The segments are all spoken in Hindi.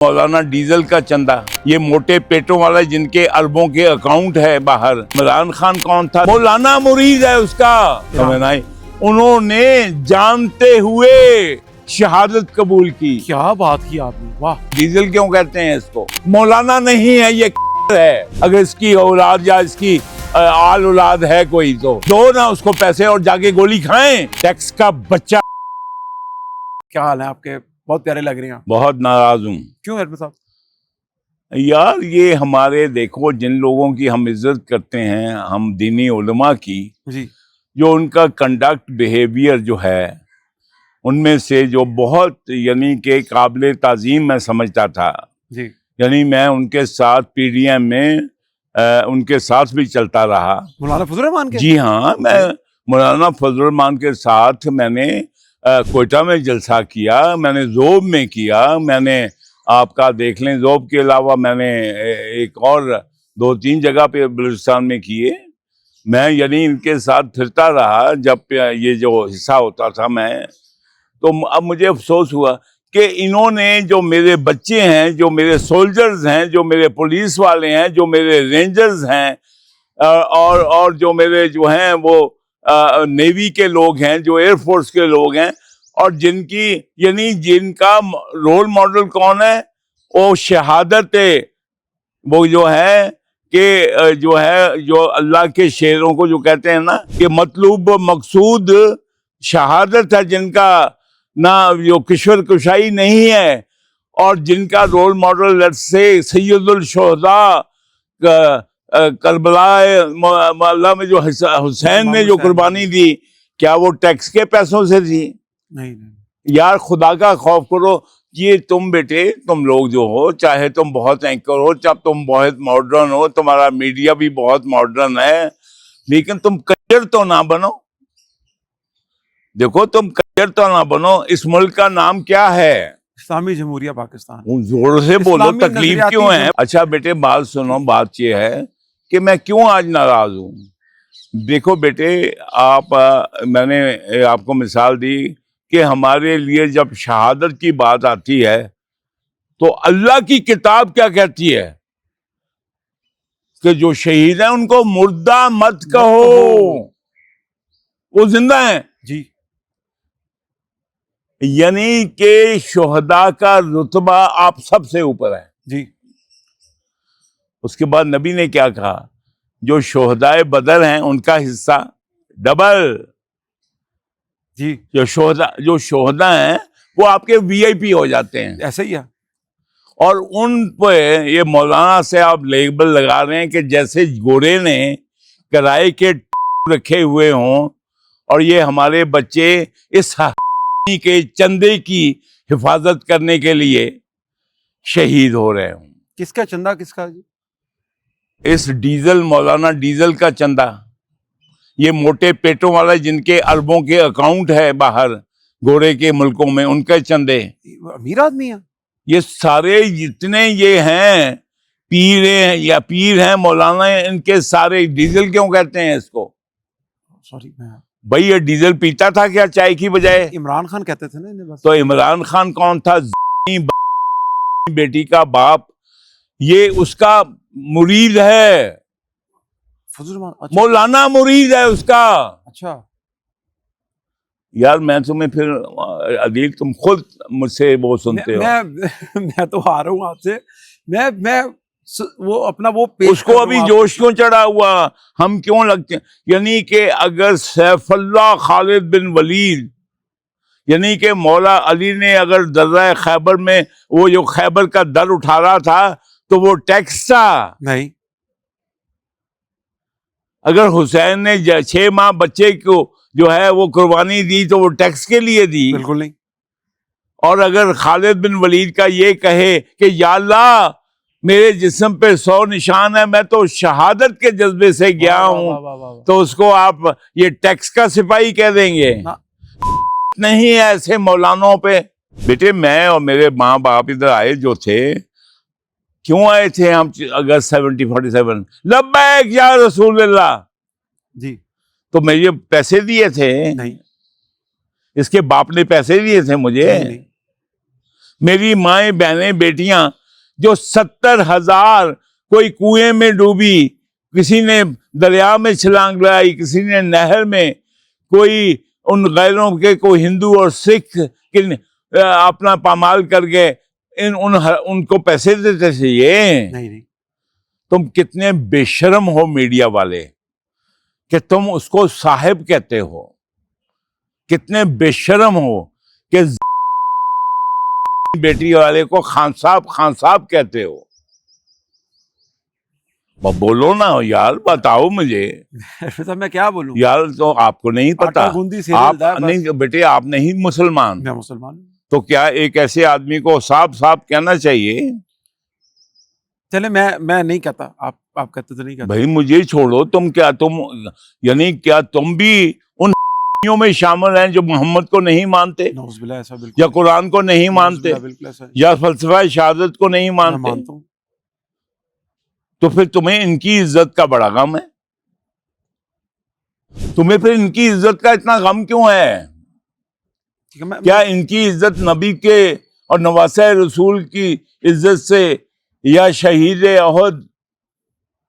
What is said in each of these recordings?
मौलाना डीजल का चंदा, ये मोटे पेटों वाला जिनके अरबों के अकाउंट है बाहर। इमरान खान कौन था? मौलाना मुरीद है उसका। समझ आई? उन्होंने जानते हुए शहादत कबूल की। क्या बात की आपने, वाह। डीजल क्यों कहते हैं इसको? मौलाना नहीं है ये है। अगर इसकी औलाद या इसकी आल औलाद है कोई तो दो ना उसको पैसे और जाके गोली खाएं। टैक्स का बच्चा। क्या हाल है आपके? बहुत प्यारे लग रहे हैं। बहुत नाराज हूँ। क्यों हेडमेट साहब? यार ये हमारे देखो, जिन लोगों की हम इज्जत करते हैं, हम दीनी उलमा की, जी जो उनका कंडक्ट बिहेवियर जो है, उनमें से जो बहुत यानी कि काबिल ताज़ीम मैं समझता था, जी यानी मैं उनके साथ पीडीएम में उनके साथ भी चलता रहा। मौलाना फजल रहमान के? जी हाँ, मैं मौलाना फजल रहमान के साथ मैंने कोयटा में जलसा किया, मैंने ज़ोब में किया, मैंने आपका देख लें ज़ोब के अलावा मैंने एक और 2-3 जगह पे बलूचिस्तान में किए। मैं यानी इनके साथ फिरता रहा जब ये जो हिस्सा होता था मैं, तो अब मुझे अफसोस हुआ कि इन्होंने जो मेरे बच्चे हैं, जो मेरे सोल्जर्स हैं, जो मेरे पुलिस वाले हैं, जो मेरे रेंजर्स हैं और जो मेरे जो हैं वो नेवी के लोग हैं, जो एयरफोर्स के लोग हैं, और जिनकी यानी जिनका रोल मॉडल कौन है? वो शहादत है। वो जो है कि जो अल्लाह के शेरों को जो कहते हैं ना कि मतलूब मकसूद शहादत है, जिनका ना जो किश्वर कुशाई नहीं है, और जिनका role model let's say सैयदुल शुहदा Karbala में जो हुसैन ने जो कुर्बानी दी, क्या वो टैक्स के पैसों से दी? नहीं। यार खुदा का खौफ करो। ये तुम बेटे, तुम लोग जो हो, चाहे तुम बहुत एंकर हो, चाहे तुम बहुत मॉडर्न हो, तुम्हारा मीडिया भी बहुत मॉडर्न है, लेकिन तुम कच्चर तो ना बनो। देखो तुम कच्चर तो ना बनो। इस मुल्क का नाम क्या है? इस्लामी जमहूरिया पाकिस्तान। जोर से बोलो, इस्लामी तकलीफ नजरियाती क्यों है? अच्छा बेटे बात सुनो, बात ये है कि मैं क्यों आज नाराज हूँ। देखो बेटे, मैंने आपको मिसाल दी कि हमारे लिए जब शहादत की बात आती है तो अल्लाह की किताब क्या कहती है कि जो शहीद हैं उनको मुर्दा मत कहो, वो जिंदा हैं। जी यानी कि शुहदा का रुतबा आप सबसे ऊपर है। जी उसके बाद नबी ने क्या कहा? जो शुहदाए बदर हैं उनका हिस्सा डबल। जी जो शुहदा हैं वो आपके वीआईपी हो जाते हैं। ऐसा ही है। और उन पे ये मौलाना से आप लेबल लगा रहे हैं कि जैसे घोड़े ने किराए के रखे हुए हों और ये हमारे बच्चे इस के चंदे की हिफाजत करने के लिए शहीद हो रहे हों। किसका चंदा? किसका जी? इस डीजल, मौलाना डीजल का चंदा, ये मोटे पेटों वाला जिनके अरबों के अकाउंट है बाहर घोड़े के मुल्कों में, उनके चंदे। अमीर आदमी है ये सारे जितने ये हैं पीर हैं या पीर हैं मौलाना, इनके सारे डीजल क्यों कहते हैं इसको? सॉरी भाई ये डीजल पीता था क्या चाय की बजाय? इमरान खान कहते थे ना इन्हें बस। तो इमरान खान कौन था? बेटी का बाप, ये उसका मुरीद है। फजल रहमान, अच्छा। मौलाना मुरीद है उसका। अच्छा यार मैं तुम्हें फिर अदील, तुम खुद मुझसे वो सुनते हो। मैं तो आ रहा हूँ आपसे। मैं वो अपना वो पेश उसको अभी जोश क्यों चढ़ा हुआ? हम क्यों लगते हैं? यानी कि अगर सैफुल्लाह खालिद बिन वलीद, यानी कि मौला अली ने अगर दर्रा खैबर में वो जो खैबर का दर उठा रहा था तो वो टैक्स था। नहीं। अगर हुसैन ने 6 माह बच्चे को जो है वो कुर्बानी दी तो वो टैक्स के लिए दी। बिल्कुल नहीं। और अगर खालिद बिन वलीद का ये कहे कि या अल्लाह मेरे जिस्म पे 100 निशान है, मैं तो शहादत के जज्बे से गया हूं, तो उसको आप ये टैक्स का सिपाही कह देंगे? नहीं है ऐसे मौलानों पे। बेटे मैं और मेरे माँ बाप इधर आए जो थे, क्यों आए थे हम? अगस्त 1747 लब्बैक या रसूलल्लाह जी। तो मुझे पैसे दिए थे? नहीं। इसके बाप ने पैसे दिए थे मुझे? नहीं। मेरी माएं बहनें बेटियां जो 70,000 कोई कुएं में डूबी, किसी ने दरिया में छलांग लगाई, किसी ने नहर में, कोई उन गैरों के, कोई हिंदू और सिख अपना पामाल करके उनको पैसे देते थे। ये नहीं। तुम कितने बेशर्म हो मीडिया वाले कि तुम उसको साहिब कहते हो, कितने बेशर्म हो कि बेटी वाले को खान साहब कहते हो। बोलो ना यार, बताओ मुझे तो मैं क्या बोलूं यार। तो आपको नहीं पता, आप नहीं बेटे, आप नहीं मुसलमान, मैं मुसलमान हूं। तो क्या एक ऐसे आदमी को साफ कहना चाहिए? चले मैं नहीं कहता, आप कहते तो नहीं कहते। भाई मुझे छोड़ो, तुम यानी क्या तुम भी उन में शामिल हैं जो मोहम्मद को नहीं मानते, ऐसा बिल्कुल, या कुरान को नहीं मानते, या फलसफा शहादत को नहीं मानते? तो फिर तुम्हें इनकी इज्जत का बड़ा गम है। तुम्हें फिर इनकी इज्जत का इतना गम क्यों है? क्या इनकी इज्जत नबी के और नवासे रसूल की इज्जत से या शहीद अहद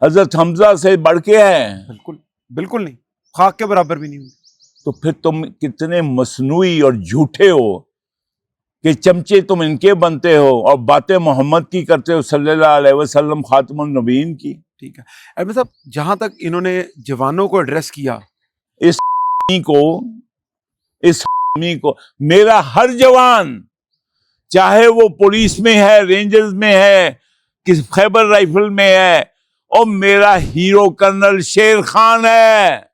हजरत हमजा से बढ़ के है? बिल्कुल नहीं, खाक के बराबर भी नहीं। तो फिर तुम कितने मसनूई और झूठे हो कि चमचे तुम इनके बनते हो और बातें मोहम्मद की करते हो सल्लल्लाहु अलैहि वसल्लम, खातमुन नबीन की। ठीक है अहमद साहब, जहां तक इन्होंने जवानों को एड्रेस किया, इस को मेरा हर जवान, चाहे वो पुलिस में है, रेंजर्स में है, किस खैबर राइफल में है, और मेरा हीरो कर्नल शेर खान है,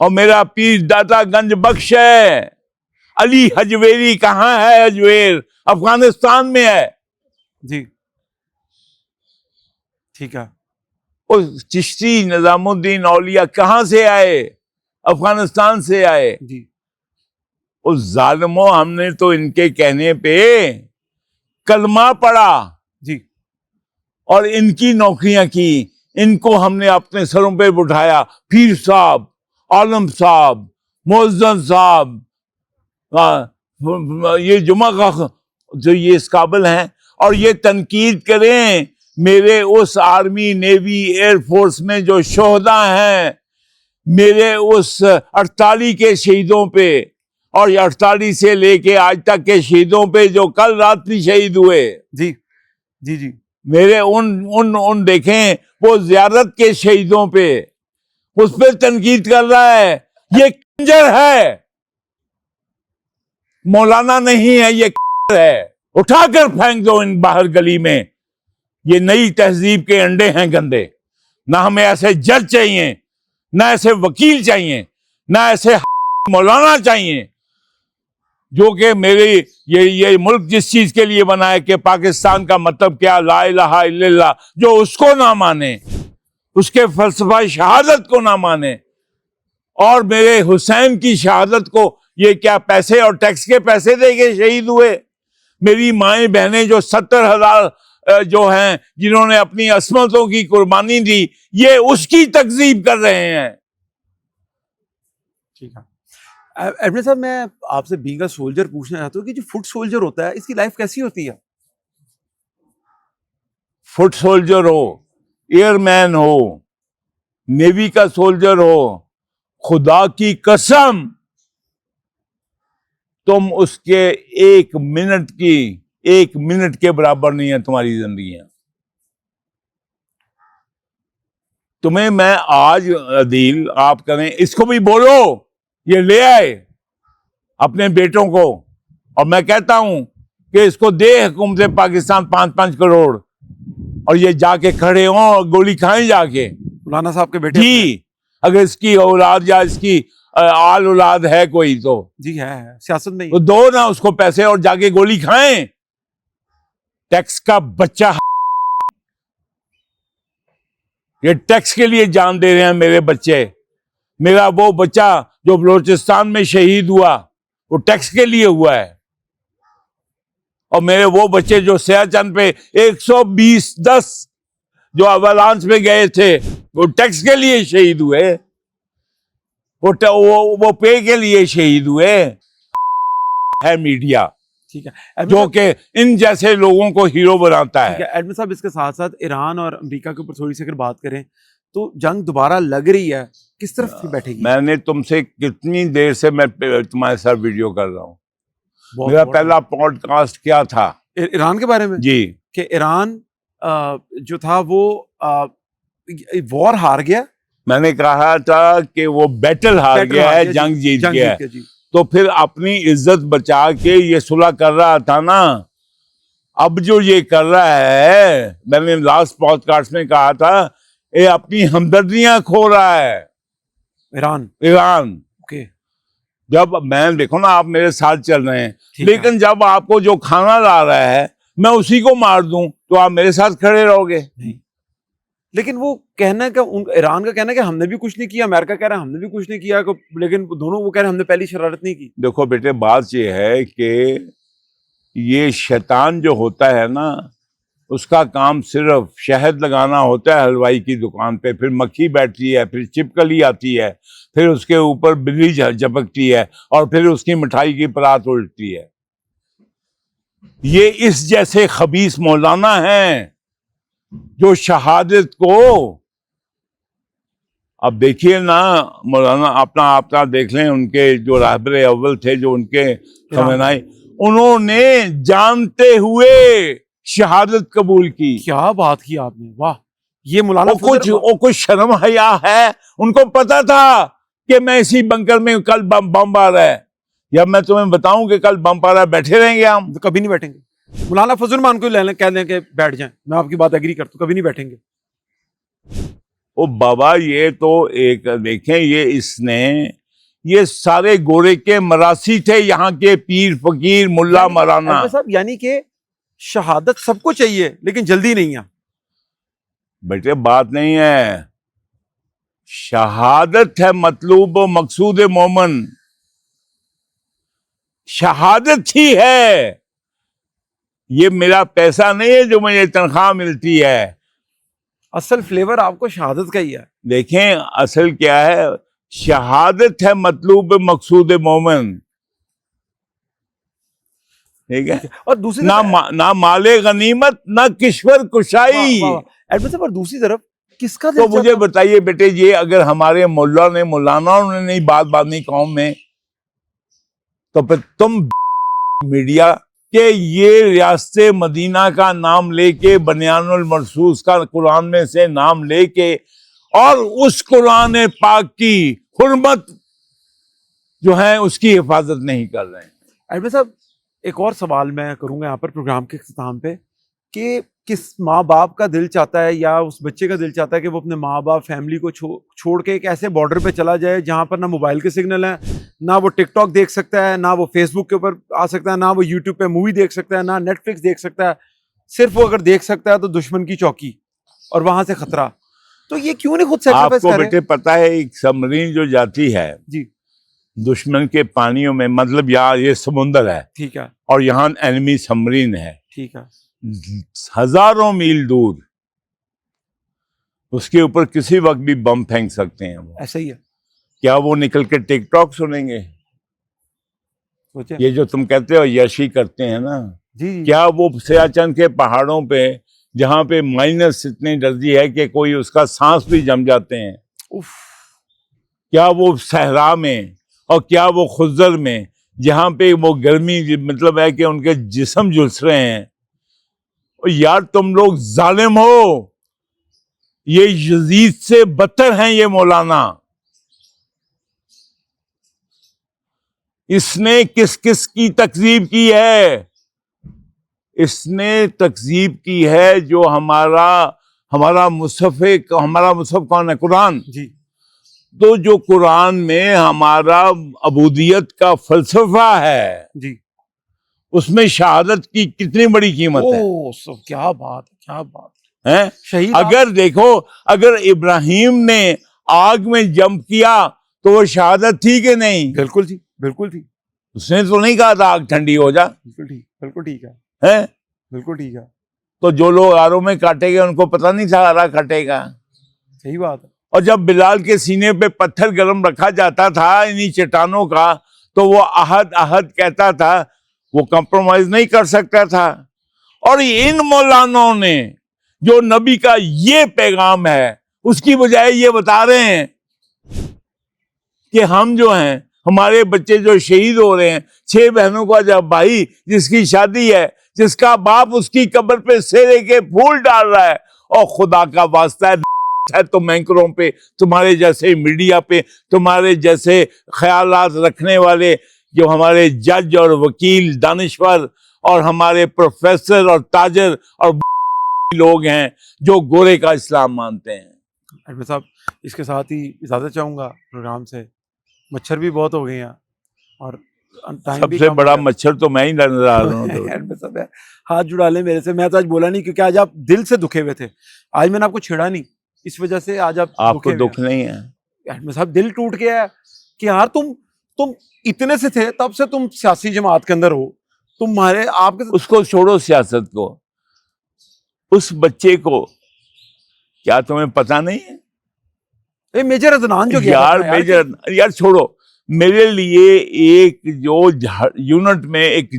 और मेरा पीर दाता गंज बख्श है। अली हजवेरी कहाँ है? हजवेर अफगानिस्तान में है जी। ठीक है। उस चिश्ती निजामुद्दीन औलिया कहां से आए? अफगानिस्तान से आए जी। उस जालिमों, हमने तो इनके कहने पे कलमा पढ़ा जी, और इनकी नौकरियां की, इनको हमने अपने सरों पे उठाया। पीर साहब, आलम साहब, मुअज्जम साहब, ये जुमा का जो ये इस काबिल हैं, और ये तनकीद करें मेरे उस आर्मी, नेवी, एयरफोर्स में जो शोहदा हैं, मेरे उस 48 के शहीदों पे, और 48 से लेके आज तक के शहीदों पे जो कल रात भी शहीद हुए। जी जी जी। मेरे उन देखें वो ज़ियारत के शहीदों पे, उस पर तनकीद कर रहा है। ये कंजर है, मौलाना नहीं है, ये है। उठाकर फेंक दो इन बाहर गली में। ये नई तहजीब के अंडे हैं गंदे। ना हमें ऐसे जज चाहिए, ना ऐसे वकील चाहिए, ना ऐसे मौलाना चाहिए जो कि मेरे ये मुल्क जिस चीज के लिए बना है कि पाकिस्तान का मतलब क्या, ला इलाहा इल्लल्लाह, जो उसको ना माने, उसके फलसफा शहादत को ना माने, और मेरे हुसैन की शहादत को ये क्या पैसे और टैक्स के पैसे देके शहीद हुए? मेरी माएं बहनें जो 70,000 जो हैं जिन्होंने अपनी असमतों की कुर्बानी दी, ये उसकी तकजीब कर रहे हैं। ठीक है अहमद साहब, मैं आपसे बीइंग अ सोल्जर पूछना चाहता हूँ कि जो फुट सोल्जर होता है, इसकी लाइफ कैसी होती है? फुट सोल्जर हो, एयरमैन हो, नेवी का सोल्जर हो, खुदा की कसम तुम उसके एक मिनट के बराबर नहीं है तुम्हारी जिंदगी। तुम्हें मैं आज अदील आप करें, इसको भी बोलो ये ले आए अपने बेटों को, और मैं कहता हूं कि इसको दे हुकूमत पाकिस्तान 5-5 करोड़, और ये जाके खड़े हों और गोली खाएं जाके। मौलाना साहब के बेटे जी, अगर इसकी औलाद या इसकी आल औलाद है कोई तो जी है सियासत में, तो दो ना उसको पैसे और जाके गोली खाएं। टैक्स का बच्चा, ये टैक्स के लिए जान दे रहे हैं मेरे बच्चे। मेरा वो बच्चा जो बलोचिस्तान में शहीद हुआ, वो टैक्स के लिए हुआ है, और मेरे वो बच्चे जो सियाचंद पे 120-10 जो अवलांच में गए थे, वो टैक्स के लिए शहीद हुए, वो पे के लिए शहीद हुए। है मीडिया, ठीक है जो कि इन जैसे लोगों को हीरो बनाता ठीक है। है एडमिन साहब, इसके साथ साथ ईरान और अमेरिका के ऊपर थोड़ी सी अगर बात करें तो जंग दोबारा लग रही है, किस तरफ बैठेगी? मैंने तुमसे कितनी देर से मैं तुम्हारे साथ वीडियो कर रहा हूँ। बहुत मेरा बहुत पहला पॉडकास्ट क्या था? ईरान के बारे में जी, कि ईरान जो था वो वॉर हार गया, मैंने कहा था कि वो बैटल हार बैटल गया हार है, गया, जंग जीत जंग गया जीत है। गया जी। तो फिर अपनी इज्जत बचा के ये सुलह कर रहा था ना। अब जो ये कर रहा है, मैंने लास्ट पॉडकास्ट में कहा था, ये अपनी हमदर्दियां खो रहा है ईरान ईरान। ओके जब मैं देखो ना, आप मेरे साथ चल रहे हैं, ठीक है। लेकिन जब आपको जो खाना ला रहा है मैं उसी को मार दूं तो आप मेरे साथ खड़े रहोगे? नहीं, लेकिन वो कहना है कि ईरान का कहना है कि हमने भी कुछ नहीं किया, अमेरिका कह रहा है हमने भी कुछ नहीं किया, लेकिन दोनों वो कह रहे हैं हमने पहली शरारत नहीं की। देखो बेटे, बात ये है कि ये शैतान जो होता है ना, उसका काम सिर्फ शहद लगाना होता है हलवाई की दुकान पे, फिर मक्खी बैठती है, फिर छिपकली आती है, फिर उसके ऊपर बिल्ली झपकती है और फिर उसकी मिठाई की परात उल्टती है। ये इस जैसे खबीस मौलाना हैं जो शहादत को, अब देखिए ना मौलाना, अपना आपका देख लें, उनके जो रहबर अव्वल थे, जो उनके खमेनाई, उन्होंने जानते हुए शहादत कबूल की। क्या बात की आपने, वाह! ये मौलाना वो कुछ शर्म हया है? उनको पता था कि मैं इसी बंकर में कल बम आ रहा है, या मैं तुम्हें बताऊं कि कल बम आ रहा है, बैठे रहेंगे हम? तो कभी नहीं बैठेंगे। मौलाना फजल मान को ले कह दें कि बैठ जाएं, मैं आपकी बात एग्री करता हूं, कभी नहीं बैठेंगे। ओ बाबा, ये तो एक देखें, ये सारे गोरे के मरासी थे, यहाँ के पीर फकीर मुल्ला मौलाना। साहब यानी कि शहादत सबको चाहिए लेकिन जल्दी नहीं है। बेटे बात नहीं है, शहादत है मतलूब मकसूद मोमन, शहादत ही है। ये मेरा पैसा नहीं है जो मुझे तनख्वाह मिलती है। असल फ्लेवर आपको शहादत का ही है। देखें असल क्या है, शहादत है मतलूब मकसूद मोमन, ठीक है? और दूसरी ना माले गनीमत, ना किश्वर कुशाई। और दूसरी तरफ किसका तो मुझे बताइए बेटे, ये अगर हमारे मौलानाओं ने नहीं बात बांधी कौम में, तो फिर तुम मीडिया के ये रियासत मदीना का नाम लेके, बनियानुल मरसूस का कुरान में से नाम लेके, और उस कुरान पाक की हुर्मत जो है उसकी हिफाजत नहीं कर रहे हैं। एडमिन साहब, एक और सवाल मैं करूंगा यहाँ पर प्रोग्राम के इख्तिताम पे, कि किस माँ बाप का दिल चाहता है या उस बच्चे का दिल चाहता है कि वो अपने माँ बाप फैमिली को छोड़ के एक ऐसे बॉर्डर पे चला जाए जहाँ पर ना मोबाइल के सिग्नल है, ना वो टिकटॉक देख सकता है, ना वो फेसबुक के ऊपर आ सकता है, ना वो यूट्यूब पे मूवी देख सकता है, ना नेटफ्लिक्स देख सकता है। सिर्फ वो अगर देख सकता है तो दुश्मन की चौकी और वहां से खतरा। तो ये क्यों नहीं खुद सैक्रिफाइस कर रहे? आपको बेटे पता है, एक सबमरीन जो जाती है जी, दुश्मन के पानियों में, मतलब यहाँ ये समुंदर है, ठीक है, और यहाँ एनिमी सबमरीन है, ठीक है, हजारों मील दूर, उसके ऊपर किसी वक्त भी बम फेंक सकते हैं वो। ऐसा ही है। क्या वो निकल के टिकटॉक सुनेंगे? सोचे ये जो तुम कहते हो यशी करते हैं ना, जी, क्या वो सियाचिन के पहाड़ों पे, जहाँ पे माइनस इतनी सर्दी है कि कोई उसका सांस भी जम जाते हैं, उफ, क्या वो सहरा में, और क्या वो खुजर में, जहाँ पे वो गर्मी, मतलब है कि उनके जिस्म झुलस रहे हैं? और यार तुम लोग जालिम हो, ये यजीद से बदतर हैं ये मौलाना। इसने किस किस की तकजीब की है? इसने तकजीब की है जो हमारा मुसहफ कौन है? कुरान। जी, तो जो कुरान में हमारा अबूदियत का फलसफा है, जी, उसमें शहादत की कितनी बड़ी कीमत है। ओ सब, क्या बात है, क्या बात हैं? शहीद अगर देखो, अगर इब्राहिम ने आग में जंप किया तो वो शहादत थी कि नहीं? बिल्कुल जी, बिल्कुल ठीक, उसने तो नहीं कहा था आग ठंडी हो जा, बिल्कुल ठीक, बिल्कुल ठीक है, हैं? बिल्कुल ठीक है, तो जो लोग आरों में काटेंगे उनको पता नहीं था आरा काटेगा। सही बात है। और जब बिलाल के सीने पे पत्थर गरम रखा जाता था इन्हीं चट्टानों का, तो वो अहद अहद कहता था, वो कंप्रोमाइज नहीं कर सकता था। और इन मौलानाओं ने जो नबी का ये पैगाम है उसकी बजाय ये बता रहे हैं कि हम जो हैं, हमारे बच्चे जो शहीद हो रहे हैं, 6 बहनों का जब भाई जिसकी शादी है, जिसका बाप उसकी कब्र पे सेरे के फूल डाल रहा है, और खुदा का वास्ता है तो एंकरों पे, तुम्हारे जैसे मीडिया पे, तुम्हारे जैसे ख्यालात रखने वाले जो हमारे जज और वकील, दानिश्वर और हमारे प्रोफेसर और ताजर और लोग हैं जो गोरे का इस्लाम मानते हैं। एडमिन साहब, इसके साथ ही इजाज़त चाहूँगा प्रोग्राम से। मच्छर भी बहुत हो गए हैं और टाइम भी सबसे कम बड़ा हो गया। मच्छर तो मैं ही नजर आ रहा हूँ। एडमिन साहब यार, हाथ जुड़ा ले मेरे से। मैं तो आज बोला नहीं क्योंकि आज आप दिल से दुखे हुए थे। आज मैंने आपको छेड़ा नहीं, इस वजह से आज आप आपको दुखे हुए दुख हैं। नहीं है? एडमिन साहब, दिल टूट गया है कि यार तुम इतने से थे, तब से तुम सियासी जमात के अंदर हो, तुम्हारे आपके उसको छोड़ो सियासत को, उस बच्चे को क्या तुम्हें पता नहीं है? मेजर अदनान जो गया था यार अपना मेजर, यार छोड़ो। मेरे लिए एक जो यूनिट में एक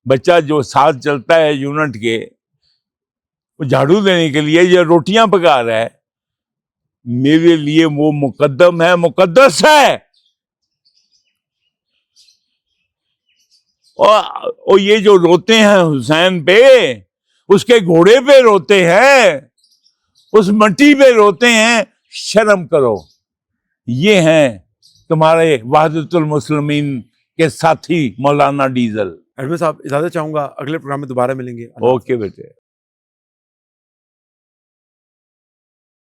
बच्चा जो साथ चलता है यूनिट के, वो झाड़ू देने के लिए ये रोटियां पका रहा है, मेरे लिए वो मुकद्दम है, मुकद्दस है। और ये जो रोते हैं हुसैन पे, उसके घोड़े पे रोते हैं, उस मट्टी पे रोते हैं, शर्म करो। ये हैं तुम्हारे वहदतुल मुस्लिमीन के साथी मौलाना डीजल। एडमिन साहब, इजाजत चाहूंगा, अगले प्रोग्राम में दोबारा मिलेंगे। ओके बेटे।